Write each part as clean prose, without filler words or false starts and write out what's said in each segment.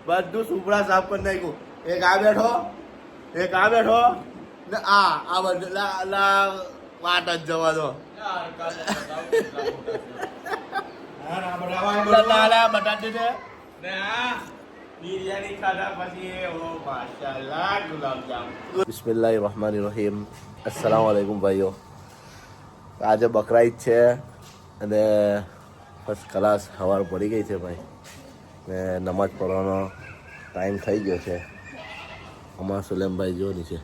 બધું સુપડા સાફ કરી નાખ્યું. એક આ બેઠો ને આ બધું વાટ જ જવા દો. બટાટી છે ને આ બિરયાની ખાધા પછી ઓ માશાઅલ્લાહ ગુલાબજામ. બિસ્મિલ્લાહિર રહમાનિર રહીમ. અસ્સલામુ અલૈકુમ ભાઈઓ. આજે બકરા ઈદ છે અને ફર્સ્ટ ક્લાસ સવાર પડી ગઈ છે ભાઈ ને નમાજ પઢવાનો ટાઈમ થઈ ગયો છે. અમારા સુલેમભાઈ જો નીચે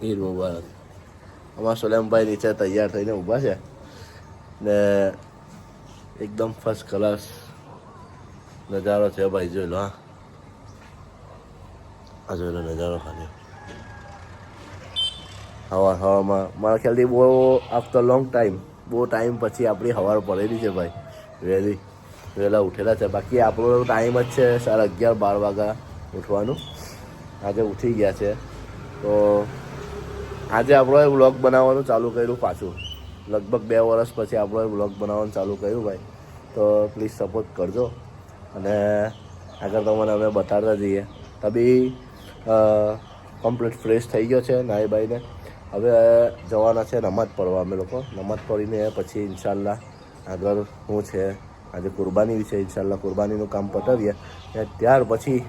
ઈદ મુબારક. અમારા સુલેમભાઈ નીચે તૈયાર થઈને ઊભા છે ને એકદમ ફર્સ્ટ ક્લાસ નજારો છે ભાઈ. જોઈ લો. હા આ જોઈ લો નજારો ખાલી હવામાં. મારા ખ્યાલથી બહુ આફ્ટર લોંગ ટાઈમ, બહુ ટાઈમ પછી આપણી સવાર પડેલી છે ભાઈ. વહેલા ઉઠેલા છે. બાકી આપણો ટાઈમ જ છે 11:30 વાગ્યા ઉઠવાનું. આજે ઉઠી ગયા છે તો આજે આપણો વ્લોગ બનાવવાનું ચાલુ કર્યું પાછું. લગભગ 2 વર્ષ પછી આપણો વ્લોગ બનાવવાનું ચાલુ કર્યું ભાઈ. તો પ્લીઝ સપોર્ટ કરજો અને આગળ તમને અમે બતાડતા જઈએ. તબી કમ્પ્લીટ ફ્રેશ થઈ ગયો છે નાઈ બાઈને. હવે જવાના છે નમાજ પઢવા. અમે લોકો નમાજ પઢીને પછી ઇન્શાલ્લાહ આગળ શું છે આજે કુરબાની છે. ઇન્શાલ્લાહ કુરબાનીનું કામ પતાવીએ અને ત્યાર પછી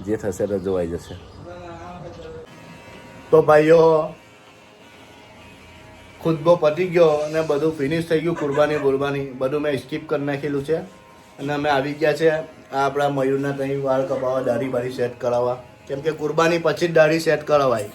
જે થશે તે જોવાઈ જશે. તો ભાઈઓ ખુદબો પતી ગયો અને બધું ફિનિશ થઈ ગયું. કુરબાની બધું મેં સ્કીપ કરી નાખેલું છે અને અમે આવી ગયા છે આપણા મયુરના ત્યાં વાળ કપાવવા, દાઢી બારી સેટ કરાવવા. કેમ કે કુરબાની પછી જ દાઢી સેટ કરાવાય.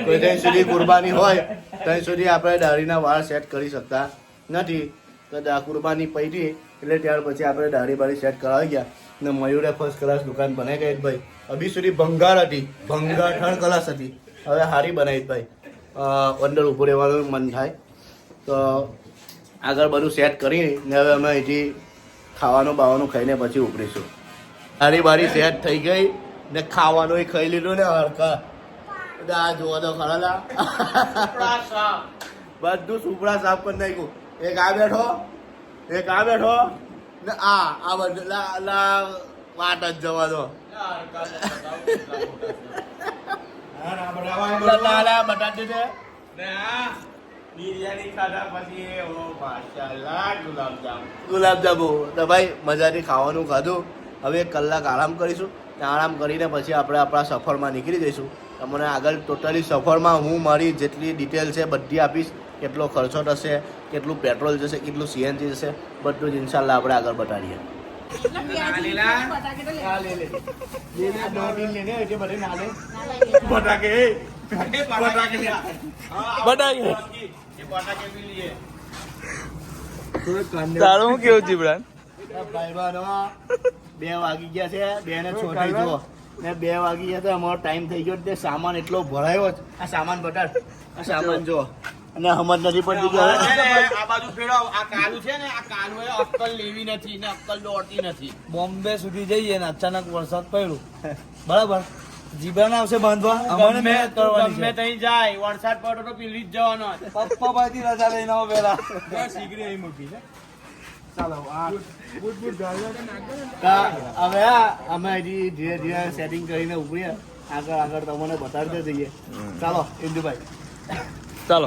કોઈ ત્યાં સુધી કુરબાની હોય ત્યાં સુધી આપણે દાઢીના વાળ સેટ કરી શકતા નથી. તો કુરબાની પડી એટલે ત્યાર પછી આપણે દાઢી બારી સેટ કરાવી ગયા ને મયુરે ફર્સ્ટ ક્લાસ દુકાન બનાવી ગઈ ભાઈ. અભી સુધી ભંગાર હતી, ભંગાર 3rd ક્લાસ હતી. હવે સારી બનાવી ભાઈ. અંદર ઊભું રહેવાનું મન થાય. તો આગળ બધું સેટ કરીને હવે અમે અહીંથી ખાવાનું બાવાનું ખાઈને પછી ઉપડીશું. દાઢી બારી સેટ થઈ ગઈ ને ખાવાનું ખાઈ લીધું ને હરકા. આ જોવા તો ખરા બધું સુપડા સાફ કરી નાખ્યું. એક આ બેઠો ને આ બધું વાટ જ જવા દો. બટાટી છે ને આ બિરયાની ખાધા પછી ઓ માશાઅલ્લાહ ગુલાબજામુ. તો ભાઈ મજાથી ખાવાનું ખાધું. હવે 1 કલાક આરામ કરીશું. આરામ કરીને પછી આપણે આપણા સફરમાં નીકળી જઈશું. તમને આગળ ટોટલી સફરમાં હું મારી જેટલી ડિટેલ છે બધી આપીશ. કેટલો ખર્ચો થશે, કેટલું પેટ્રોલ જશે, કેટલું સીએનજી જશે, બધું જ ઇન્શાલ્લાહ આપણે આગળ બતાડીએ. તારું કેવું જીબ્રાન? 2 વાગી ગયા છે. 2 ને 6 થઈ જો ને 2 વાગી ગયા તો અમારો ટાઈમ થઈ ગયો. તે સામાન એટલો ભરાયો જ. આ સામાન બતાડ. આ સામાન જો અને સમજ નથી પડતી કે આ બાજુ ફેરવ. આ કાલુ છે ને, આ કાલુ એ અક્કલ લેવી નથી ને અક્કલ દોડતી નથી. બોમ્બે સુધી જઈએ ને અચાનક વરસાદ પડ્યો બરાબર, જીબ્રાન આવશે બાંધવા. અમને મહેનત કરવાની છે. તઈ જાય વરસાદ પડ્યો તો પીલી જ જવાનો. પપ્પા ભાઈથી રજા લઈને આવો પેલા. સીગરી અહીં મૂકી છે. ચાલો હવે અમે હજી ધીરે ધીરે સેટિંગ કરીને ઉપડીએ. આગળ તમને બતાડતા જઈએ. ચાલો ઇન્દુભાઈ ચાલો.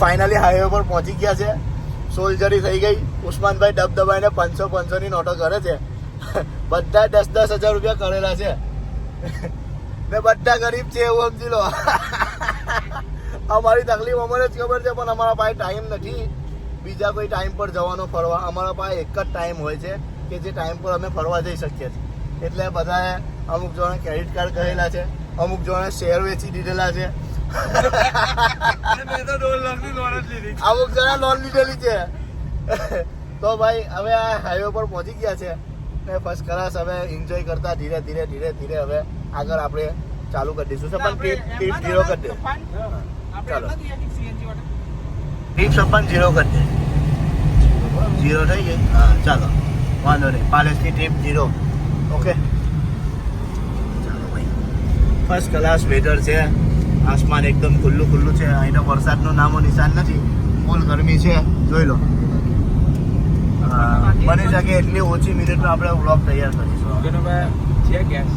ફાઇનલી હાઈવે પર પહોંચી ગયા છે. સોલ્જરી થઈ ગઈ. ઉસ્માનભાઈ દબદબાઈને 500 ની નોટો કરે છે. બધા 10,000 રૂપિયા કરેલા છે ને બધા ગરીબ છે એવું સમજી લો. અમારી તકલીફ અમને જ ખબર છે પણ અમારા પાસે ટાઈમ નથી બીજા કોઈ ટાઈમ પર જવાનો ફરવા. અમારા પાસે એક જ ટાઈમ હોય છે કે જે ટાઈમ પર અમે ફરવા જઈ શકીએ છીએ. એટલે બધાએ અમુક જણે ક્રેડિટ કાર્ડ કરેલા છે, અમુક જણે શેર વેચી દીધેલા છે, અમુક જણા લોન લીધેલી છે. તો ભાઈ હવે આ હાઈવે પર પહોંચી ગયા છે ને ફર્સ્ટ ક્લાસ હવે એન્જોય કરતા ધીરે ધીરે હવે આગળ આપણે ચાલુ કરી દઈશું. પણ ટીપ 0 કરી દે. ચાલો ટીપ 0 કરી દે. 0 થઈ ગઈ. હા ચાલો વાંધો નહીં. પાલેસની ટીપ 0. ઓકે ચાલો ભાઈ. ફર્સ્ટ ક્લાસ વેધર છે. આસમાન એકદમ ખુલ્લું છે. અહીંનો વરસાદનું નામો નિશાન નથી. ફૂલ ગરમી છે જોઈ લો. બની શકે એટલી ઓછી મિનિટમાં આપણે વ્લોગ તૈયાર કરીશું છે ગેસ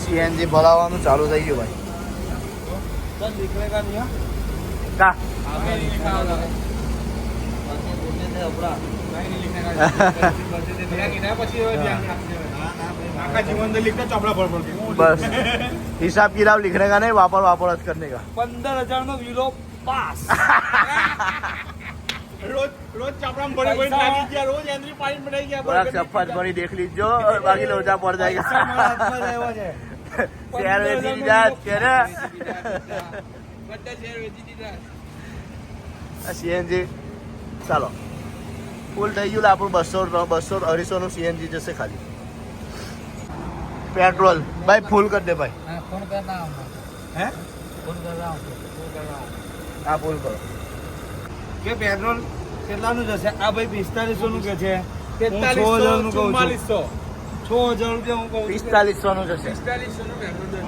સીએનજી ભરાવાનું ચાલુ થઈ ગયું ભાઈ चल निकलेगा नहीं हाँ કા आगे लिखा होगा बोलने थे अपना नहीं लिखने का मेरा कितना પછી હવે ધ્યાન રાખજે આખા જીવન તો લીખતા ચોપડા પર કે बस हिसाब किताब लिखने का नहीं वापर वापर करने का 15000 નો વિલો પાસ રોજ રોજ ચોપડામાં ભરી ભરી થાકી ગયા રોજ એન્ટ્રી પાડી પડાઈ ગયા बड़ा सफर भरी देख लीजिए बाकी लोचा पड़ जाएगा शेयर वेची जात के रे બધા શેર વેચી દીધા સીએનજી ચાલો ફૂલ થઈ ગયું આપણું 200 નું સીએનજી જશે ખાલી પેટ્રોલ ભાઈ ફૂલ કરી દે ભાઈ फोन करना હે फोन कर रहा हूं હા ફૂલ કરો કે પેટ્રોલ કેટલાનું જશે આ ભાઈ 4500 નું કે છે 4500 નું કહું છું 6000 રૂપિયા હું કહું 4500 નું જશે 4500 નું પેટ્રોલ જશે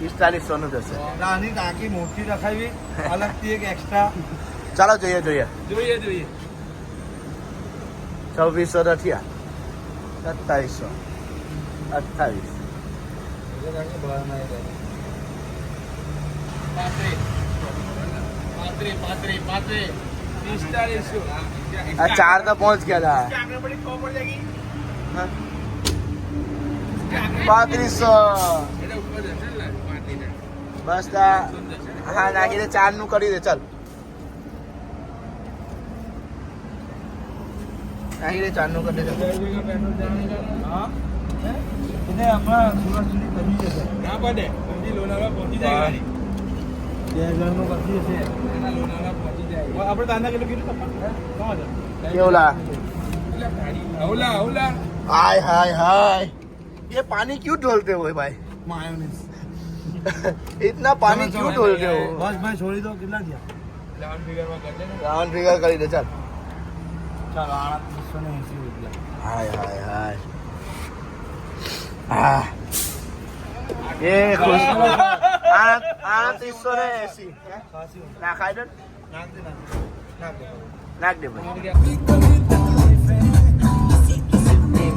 4500 નું જશે આની ટાંકી મોટી રખાવી અલગથી એક એક્સ્ટ્રા ચાલો જોઈએ જોઈએ જોઈએ જોઈએ 2600 રઠિયા 2728 આ 4 તો પહોંચ ગયા હતા 3500 બસ હા નાખી દે 4 નું કરી દે ચાલ નાખી દે 4 નું કરી દે એને હમણાં સુરત સુધી પહોંચી જશે ના પડે પછી લોનાવાલા પહોંચી જાય ગાડી 2000 નું પહોંચી જશે એના લોનાવાલા પહોંચી જાય આપણે તાના કેટલું કીધું કેવું લા હવલા હવલા हाय हाय हाय ये पानी क्यों ढोलते हो भाई માયોનીઝ इतना पानी क्यों ढोलते हो બસ ભાઈ છોડી દો કેટલા થયા 11 ફિગરમાં કરજે ને राउंड फिगर કરી દે ચાલ ચાલો 3880 રૂપિયા हाय हाय हाय ah ये खुश 3880 ના ખાઈ દે નાખ દે નાખ દે ભાઈ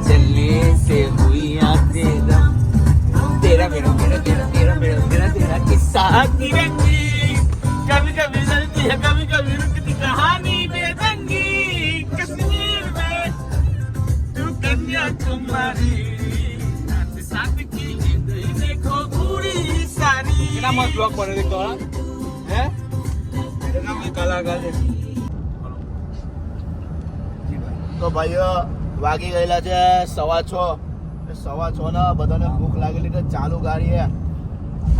चलने से हुई तेरा तेरा मेरा मेरा तेरा तेरा मेरा तेरा तेरा किस्सा की रंगी कभी कभी जलती है कभी कभी रुकती कहानी बेरंगी कश्मीर में तू कन्याकुमारी साथ की देखो पूरी सारी કેટલા મસ્ત બ્લોગ બને દેખતો હે એના મેં કલાકાર છે તો ભાઈઓ વાગી ગયેલા છે 6:15 ના બધાને ભૂખ લાગેલી છે ચાલુ ગાડી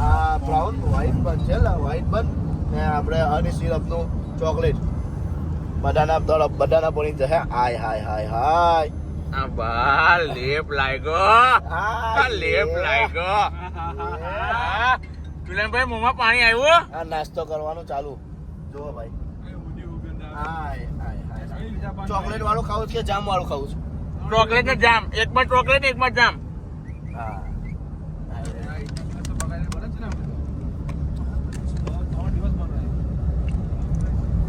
આ બ્રાઉન વ્હાઈટ બન છે વ્હાઈટ બન ને આપણે હની સિરપનું ચોકલેટ બધાના પડી જશે હાય હાય હાય હાય abah lep લાગ્યો લેપ લાગ્યો તુલનભાઈ મોંમાં પાણી આવ્યું આ નાસ્તો કરવાનું ચાલુ જુઓ ભાઈ હાય હાય હાય ચોકલેટ વાળું ખાવું છે કે જામ વાળું ખાવું છે ચોકલેટ ને જામ એકમાં ચોકલેટ એકમાં જામ હા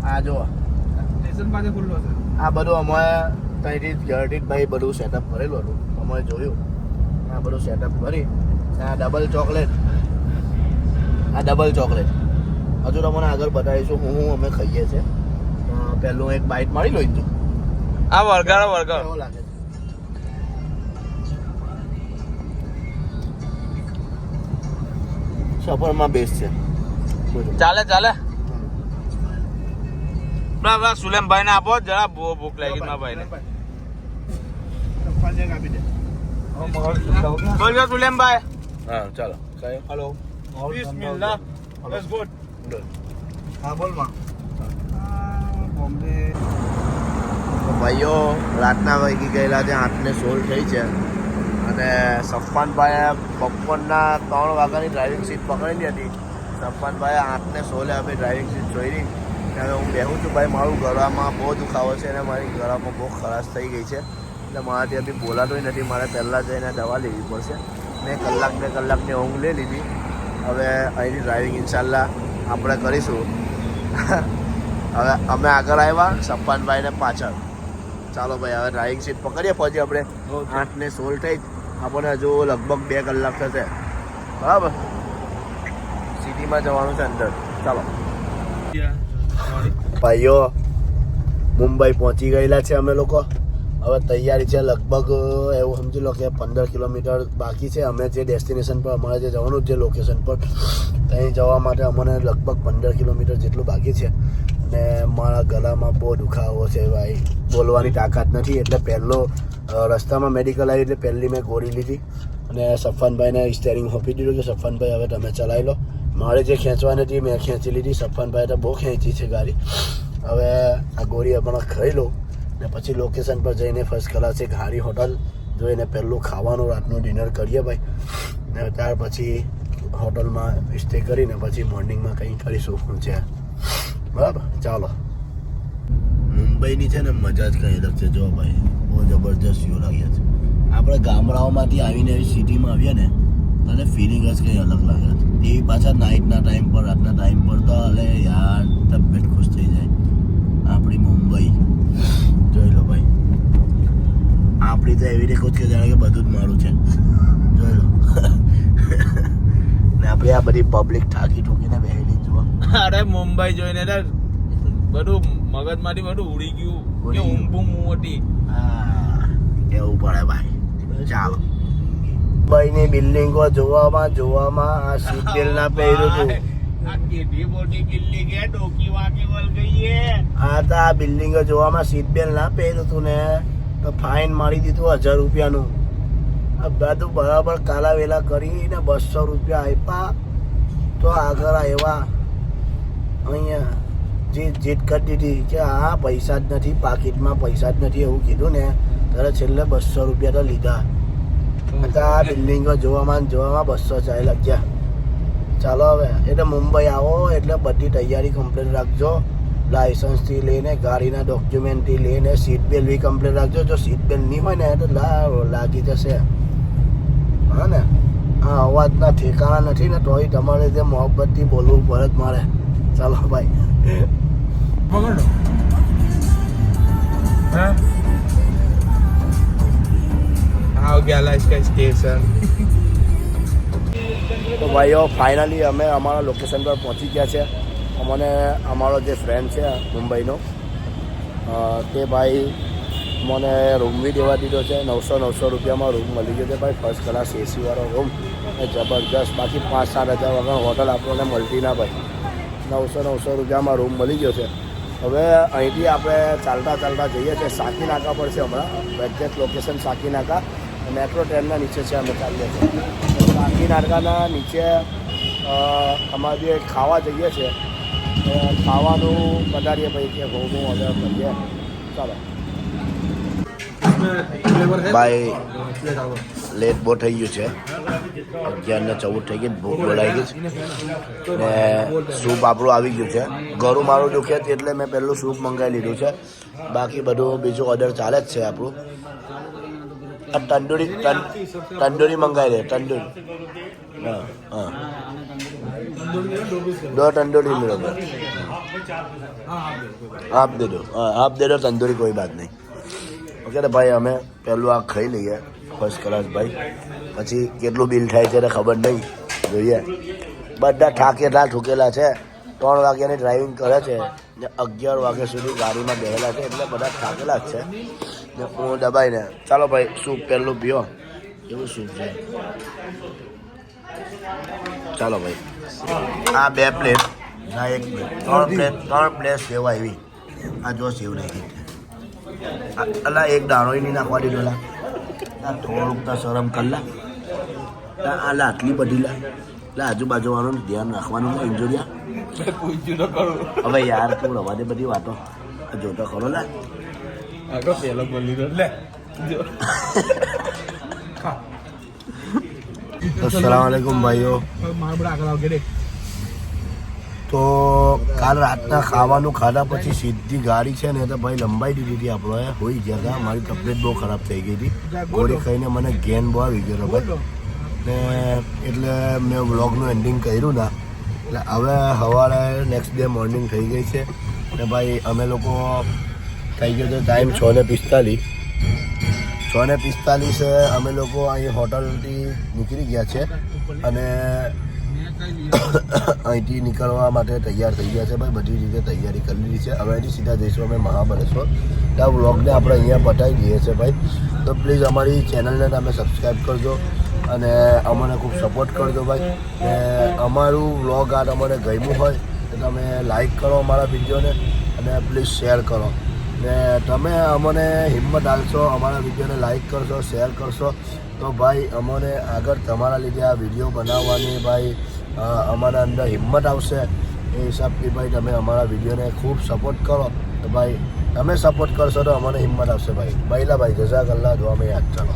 આ જુઓ સ્ટેશન પાસે ખુલ્લો છે આ બધું અમે ત્યાંથી ઘરથી ભાઈ બધું સેટઅપ કરેલું હતું અમે જોયું આ બધું સેટઅપ કરી આ ડબલ ચોકલેટ હજુ તમને આગળ બતાવીશું હું અમે ખાઈએ છીએ પહેલું એક બાઈટ મારી લો તું આ વળગાડો કેવો લાગે છે સફરમાં બેસ્ટ છે ચાલે ચાલે બરાબર સુલેમભાઈ ને આપો જરા બહુ ભૂખ લાગી મારા ભાઈ ને આપી દે બોલજો સુલેમભાઈ હા ચાલો હેલો બિસ્મિલ્લાહ લેટ્સ ગો હા બોલ માં બોમ્બે ભાઈઓ રાતના વાગી ગયેલા છે 8:16 થઈ છે અને સફવાનભાઈએ બપોરના 3 વાગ્યાની ડ્રાઇવિંગ સીટ પકડેલી હતી સફવાનભાઈએ 8:16 આપણે ડ્રાઇવિંગ સીટ જોઈ હવે હું બેહું છું ભાઈ મારું ગળામાં બહુ દુખાવો છે અને મારી ગળામાં બહુ ખરાશ થઈ ગઈ છે એટલે મારાથી અભી બોલાતોય નથી મારે પહેલાં જઈને દવા લેવી પડશે મેં કલાક 2 કલાકની ઊંઘ લઈ લીધી હવે અહીંની ડ્રાઇવિંગ ઇન્શાલ્લાહ આપણે કરીશું હવે અમે આગળ આવ્યા સફવાનભાઈને પાછળ ચાલો ભાઈ હવે ડ્રાઇવિંગ સીટ પકડીએ પછી આપણે 8:16 થઈ આપણને હજુ લગભગ 2 કલાક થશે બરાબર સિટીમાં જવાનું છે અંદર ચાલો ભાઈઓ મુંબઈ પહોંચી ગયેલા છે અમે લોકો હવે તૈયારી છે લગભગ એવું સમજી લો કે 15 કિલોમીટર બાકી છે અમે જે ડેસ્ટિનેશન પર અમારે જે જવાનું જે લોકેશન પર ત્યાં જવા માટે અમને લગભગ 15 કિલોમીટર જેટલું બાકી છે અને મારા ગળામાં બહુ દુખાવો છે ભાઈ બોલવાની તાકાત નથી એટલે પહેલો રસ્તામાં મેડિકલ આવી એટલે પહેલી મેં ગોળી લીધી અને સફાનભાઈને સ્ટેરિંગ સોંપી દીધું કે સફાનભાઈ હવે તમે ચલાવી લો મારે જે ખેંચવાની હતી મેં ખેંચી લીધી સફાનભાઈ તો બહુ ખેંચી છે ગાડી હવે આ ગોળી હમણાં ખાઈ લઉં ને પછી લોકેશન પર જઈને ફર્સ્ટ ક્લાસ એક હારી હોટલ જોઈને પહેલું ખાવાનું રાતનું ડિનર કરીએ ભાઈ ને ત્યાર પછી હોટલમાં સ્ટે કરીને પછી મોર્નિંગમાં કંઈ કરીશું છે બરાબર ચાલો મુંબઈની છે ને મજા જ કંઈ અલગ છે જો ભાઈ બહુ જબરજસ્ત વ્યૂ લાગ્યા છે આપણે ગામડાઓમાંથી આવીને સિટીમાં આવીએ ને તને ફિલિંગ જ કંઈ અલગ લાગે છે એ પાછા નાઇટના ટાઈમ પર રાતના ટાઈમ પર તો અરે યાર તબિયત ખુશ થઈ જાય આપણી મુંબઈ જોઈ લો ભાઈ આપણી તો એવી રીતે કે જાણે કે બધું જ મારું છે જોઈ લો ને આપણે આ બધી પબ્લિક ઠાકી ઠોકીને બેહેલી જોવા અરે મુંબઈ જોઈને ને બધું મગજમાંથી બધું ઉડી ગયું કે ઊંઘ મોટી એવું પડે ભાઈ ચાલો મુંબઈની બિલ્ડિંગો જોવામાં આ સીટ બેલ્ટ ના પહેર્યું હતું આ કેટલી મોટી બિલ્ડિંગ હે ડોકી વાકી વલ ગઈ હે આ તો આ બિલ્ડિંગો જોવામાં સીટ બેલ્ટ ના પહેર્યું હતું ને તો ફાઇન મારી દીધું 1000 રૂપિયાનું આ બધું બરાબર કાલા વેલા કરીને 200 રૂપિયા આપ્યા તો આગળ આવ્યા અહીંયા જીત કરી દીધી કે આ પૈસા જ નથી પાકીટમાં પૈસા જ નથી એવું કીધું ને ત્યારે છેલ્લે 200 રૂપિયા તો લીધા આ બિલ્ડિંગો જોવામાં 200 ચાલે લાગ્યા ચાલો હવે એટલે મુંબઈ આવો એટલે બધી તૈયારી કમ્પ્લીટ રાખજો લાયસન્સથી લઈને ગાડીના ડોક્યુમેન્ટથી લઈને સીટ બેલ્ટ બી કમ્પ્લીટ રાખજો જો સીટ બેલ્ટ નહીં હોય ને તો લાગી જશે હા ને આ અવાજના ઠેકાણા નથી ને તોય તમારે જે મોહબ્બતથી બોલવું પડે જ મારે ચાલો ભાઈ આ ગયા इसका स्टेशन તો ભાઈઓ ફાઇનલી અમે અમારા લોકેશન પર પહોંચી ગયા છે અમને અમારો જે ફ્રેન્ડ છે મુંબઈનો તે ભાઈ મને રૂમ બી દેવા દીધો છે 900 રૂપિયામાં રૂમ મળી ગયો છે ભાઈ ફર્સ્ટ ક્લાસ એસીવાળો રૂમ જબરજસ્ત બાકી 5-7 હજાર વગર હોટલ આપણને મળતી ના ભાઈ 900 રૂપિયામાં રૂમ મળી ગયો છે હવે અહીંથી આપણે ચાલતા જઈએ છીએ સાકીનાકા પર છે હમણાં એક્ઝેક્ટ લોકેશન સાકીનાકા મેટ્રો ટ્રેનના નીચે છે અમે ચાલીએ છીએ સાકીનાકાના નીચે અમારે જે ખાવા જઈએ છીએ ખાવાનું પધારીએ ભાઈ કે બહુ ઓર્ડર કરીએ ચાલો ભાઈ લેટ બહુ થઈ ગયું છે 11:14 થઈ ગઈ ભૂખ બોલાઈ ગઈ છે ને સૂપ આપણું આવી ગયું છે ઘરું મારું દુખે એટલે મેં પહેલું સૂપ મંગાવી લીધું છે બાકી બધું બીજું ઓર્ડર ચાલે જ છે આપણું આ તંદૂરી મંગાવી દે તંદૂરી હા दो तंदूरी मिलो आप दे दो आप दे दो तंदूरी कोई बात नहीं ओके तो भाई અમે પહેલું આ ખાઈ લઈએ ફર્સ્ટ ક્લાસ ભાઈ પછી કેટલું બિલ થાય છે ખબર નહીં જોઈએ બધા ઠાકેલા ઠૂકેલા છે 3 વાગ્યાની ડ્રાઇવિંગ કરે છે ને 11 વાગ્યા સુધી ગાડીમાં બેઠેલા છે એટલે બધા ઠાકેલા જ છે ને હું દબાઈને ચાલો ભાઈ સૂપ પહેલું પીઓ એવું સૂપ છે ચાલો ભાઈ આ 2 પ્લેટ ના 1 પ્લેટ 3 પ્લેટ સેવ આવી આ જો સેવ નહીં અલા એક દાણો નહીં નાખવા દીધો લા થોડુંક તો શરમ કરલા આ આટલી બધી લા આજુબાજુ વાળું ધ્યાન રાખવાનું ને ઇન્જોરિયા હવે યાર તું રવા દે બધી વાતો જોતો ખરો લા પેલો બોલી રહ્યો લે अस्सलामुअलैकुम भाइयों તો કાલ રાતના ખાવાનું ખાધા પછી સીધી ગાડી છે ને તો ભાઈ લંબાઈ દીધી હતી આપણે હોઈ ગયા હતા મારી તબિયત બહુ ખરાબ થઈ ગઈ હતી ગોળી ખાઈને મને ગેન બહુ આવી ગયો ભાઈ ને એટલે મેં વ્લોગનું એન્ડિંગ કર્યું ના એટલે હવે સવારે નેક્સ્ટ ડે મોર્નિંગ થઈ ગઈ છે ને ભાઈ અમે લોકો થઈ ગયો છે ટાઈમ 6:45. 6:45 અમે લોકો અહીં હોટલથી નીકળી ગયા છે અને અહીંથી નીકળવા માટે તૈયાર થઈ ગયા છે ભાઈ. બધી રીતે તૈયારી કરી લીધી છે. હવે અહીંથી સીધા જઈશું અમે મહાબળેશ્વર. તો આ વ્લોગને આપણે અહીંયા પતાવી દઈએ છીએ ભાઈ. તો પ્લીઝ અમારી ચેનલને તમે સબસ્ક્રાઈબ કરજો અને અમને ખૂબ સપોર્ટ કરજો ભાઈ. ને અમારું વ્લોગ આ તમને ગમ્યું હોય તો તમે લાઈક કરો અમારા વિડીયોને અને પ્લીઝ શેર કરો. ને તમે અમને હિંમત આપશો, અમારા વિડીયોને લાઈક કરશો, શેર કરશો તો ભાઈ અમને આગળ તમારા લીધે આ વિડીયો બનાવવાની ભાઈ અમારા અંદર હિંમત આવશે. એ હિસાબથી ભાઈ તમે અમારા વિડીયોને ખૂબ સપોર્ટ કરો તો ભાઈ તમે સપોર્ટ કરશો તો અમને હિંમત આવશે ભાઈ. ભાઈલા ભાઈ જઝાકલ્લાહ, દુઆમાં યાદ ચાલો.